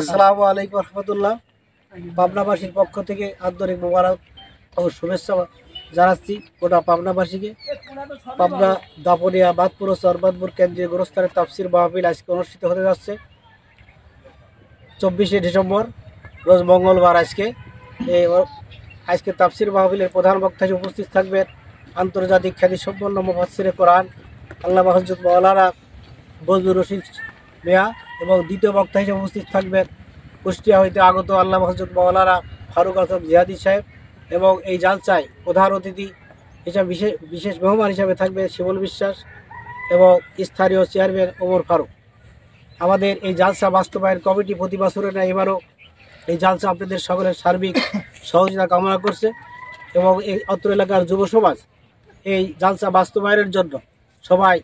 আসসালামু আলাইকুম রহমতুল্লাহ। পাবনাবাসীর পক্ষ থেকে আন্তরিক মোবারক ও শুভেচ্ছা জানাচ্ছি গোটা পাবনাবাসীকে। পাবনা দাপনিয়া বাদপুর ও চরবাদপুর কেন্দ্রীয় গোরস্থানের তাফসির মাহফিল আজকে অনুষ্ঠিত হতে যাচ্ছে 24শে ডিসেম্বর, রোজ মঙ্গলবার। আজকে তাফসির মাহফিলের প্রধান বক্তা হিসেবে উপস্থিত থাকবেন আন্তর্জাতিক খ্যাতিসম্পন্ন মুফাসসিরে কোরআন আল্লামা হযরত মাওলানা বজলুর রশিদ মিয়া, এবং দ্বিতীয় বক্তা হিসেবে উপস্থিত থাকবেন কুষ্টিয়া হইতে আগত আল্লামা হযরত মাওলানা ফারুক আজম জিহাদি সাহেব, এবং এই জালসায় প্রধান অতিথি হিসাবে বিশেষ মেহমান হিসাবে থাকবে শিমুল বিশ্বাস এবং স্থানীয় চেয়ারম্যান ওমর ফারুক। আমাদের এই জালসা বাস্তবায়ন কমিটি প্রতি বছরের ন্যায় এবারও এই জালসা আপনাদের সকলের সার্বিক সহযোগিতা কামনা করছে, এবং এই অত্র এলাকার যুব সমাজ এই জালসা বাস্তবায়নের জন্য সবাই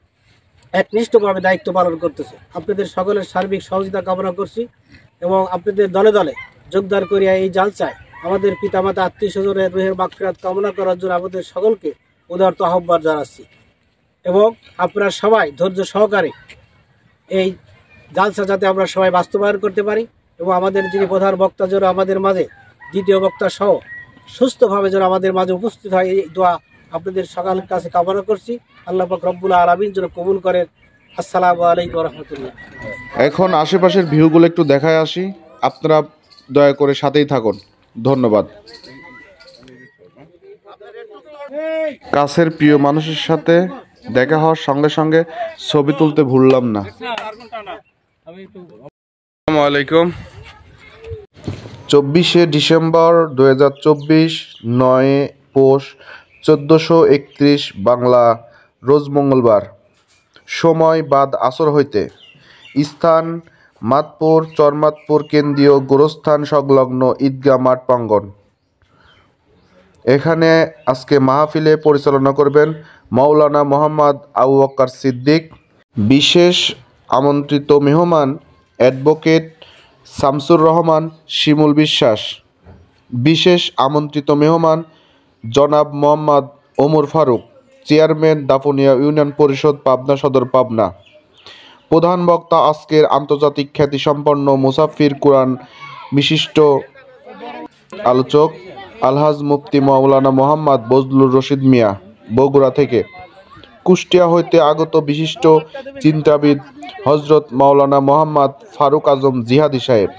একনিষ্ঠভাবে দায়িত্ব পালন করতেছে। আপনাদের সকলের সার্বিক সহযোগিতা কামনা করছি, এবং আপনাদের দলে দলে যোগদান করিয়া এই জালসায় আমাদের পিতামাতা আত্মীয় স্বজনের রুহের মাগফিরাত কামনা করার জন্য আমাদের সকলকে উদারত আহ্বান জানাচ্ছি। এবং আপনারা সবাই ধৈর্য সহকারে এই জালসা যাতে আমরা সবাই বাস্তবায়ন করতে পারি, এবং আমাদের যিনি প্রধান বক্তা যেন আমাদের মাঝে দ্বিতীয় বক্তা সহ সুস্থভাবে যেন আমাদের মাঝে উপস্থিত হয়, এই দোয়া আপনাদের সকলের কাছে কামনা করছি। আল্লাহ পাক রব্বুল আলামিন যেন কবুল করেন। আসসালামু আলাইকুম ওয়া রাহমাতুল্লাহ। এখন আশেপাশের ভিউগুলো একটু দেখায় আসি, আপনারা দয়া করে সাথেই থাকুন। ধন্যবাদ। কাছের প্রিয় মানুষের সাথে দেখা হওয়ার সঙ্গে সঙ্গে ছবি তুলতে ভুললাম না। আসসালামু আলাইকুম। 24শে ডিসেম্বর 2024, 9 পৌষ 1431 বাংলা, রোজ মঙ্গলবার। সময় বাদ আসর হইতে। স্থান মাদপুর চরমাদপুর কেন্দ্রীয় গোরস্থান সংলগ্ন ঈদগাহ মাঠ প্রাঙ্গণ। এখানে আজকে মাহফিলে পরিচালনা করবেন মাওলানা মোহাম্মদ আবু বকর সিদ্দিক। বিশেষ আমন্ত্রিত মেহমান অ্যাডভোকেট শামসুর রহমান শিমুল বিশ্বাস। বিশেষ আমন্ত্রিত মেহমান জনাব মোহাম্মদ ওমর ফারুক, চেয়ারম্যান দাপুনিয়া ইউনিয়ন পরিষদ, পাবনা সদর, পাবনা। প্রধান বক্তা আজকের আন্তর্জাতিক খ্যাতিসম্পন্ন মুসাফির কোরআন বিশিষ্ট আলোচক আলহাজ মুফতি মাওলানা মোহাম্মদ বজলুর রশিদ মিয়া, বগুড়া থেকে। কুষ্টিয়া হইতে আগত বিশিষ্ট চিন্তাবিদ হজরত মাওলানা মোহাম্মদ ফারুক আজম জিহাদি সাহেব।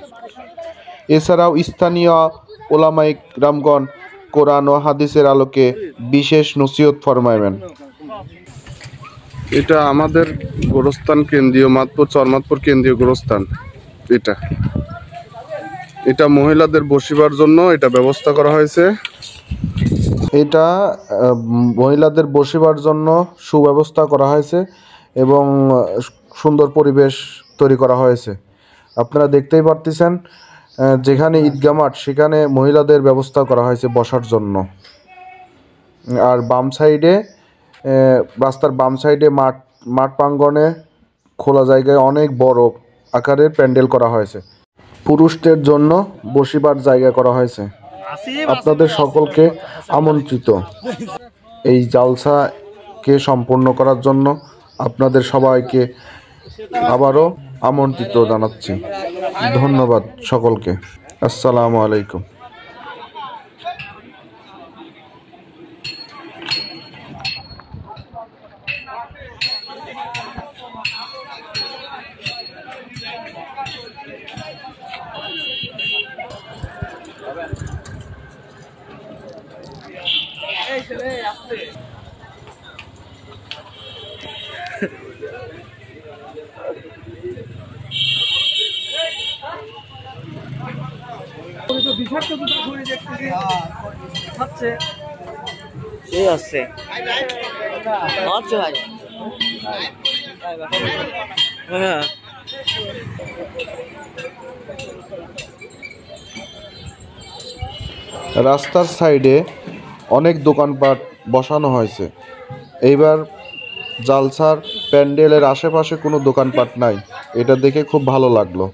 এছাড়াও স্থানীয় ওলামায়ে কেরামগণ কোরআন ও হাদিসের আলোকে বিশেষ নসিহত ফরমাইবেন। এটা আমাদের গোরস্থান কেন্দ্রীয় মাদপুর চরমাদপুর কেন্দ্রীয় গোরস্থান। এটা মহিলাদের বসিবার জন্য এটা ব্যবস্থা করা হয়েছে। এটা মহিলাদের বসিবার জন্য সুব্যবস্থা করা হয়েছে এবং সুন্দর পরিবেশ তৈরি করা হয়েছে। আপনারা দেখতেই পারতেছেন, যেখানে ঈদগাহ মাঠ সেখানে মহিলাদের ব্যবস্থা করা হয়েছে বসার জন্য। আর বাম সাইডে, রাস্তার বাম সাইডে মাঠ প্রাঙ্গণে খোলা জায়গায় অনেক বড় আকারের প্যান্ডেল করা হয়েছে। পুরুষদের জন্য বসিবার জায়গা করা হয়েছে। আপনাদের সকলকে আমন্ত্রিত এই জালসাকে সম্পূর্ণ করার জন্য। আপনাদের সবাইকে আবারও আমন্ত্রিত জানাচ্ছি। ধন্যবাদ সকলকে। আসসালামু আলাইকুম। রাস্তার সাইডে অনেক দোকানপাট বসানো হয়েছে। এইবার জালসার প্যান্ডেলের আশেপাশে কোনো দোকানপাট নাই, এটা দেখে খুব ভালো লাগলো।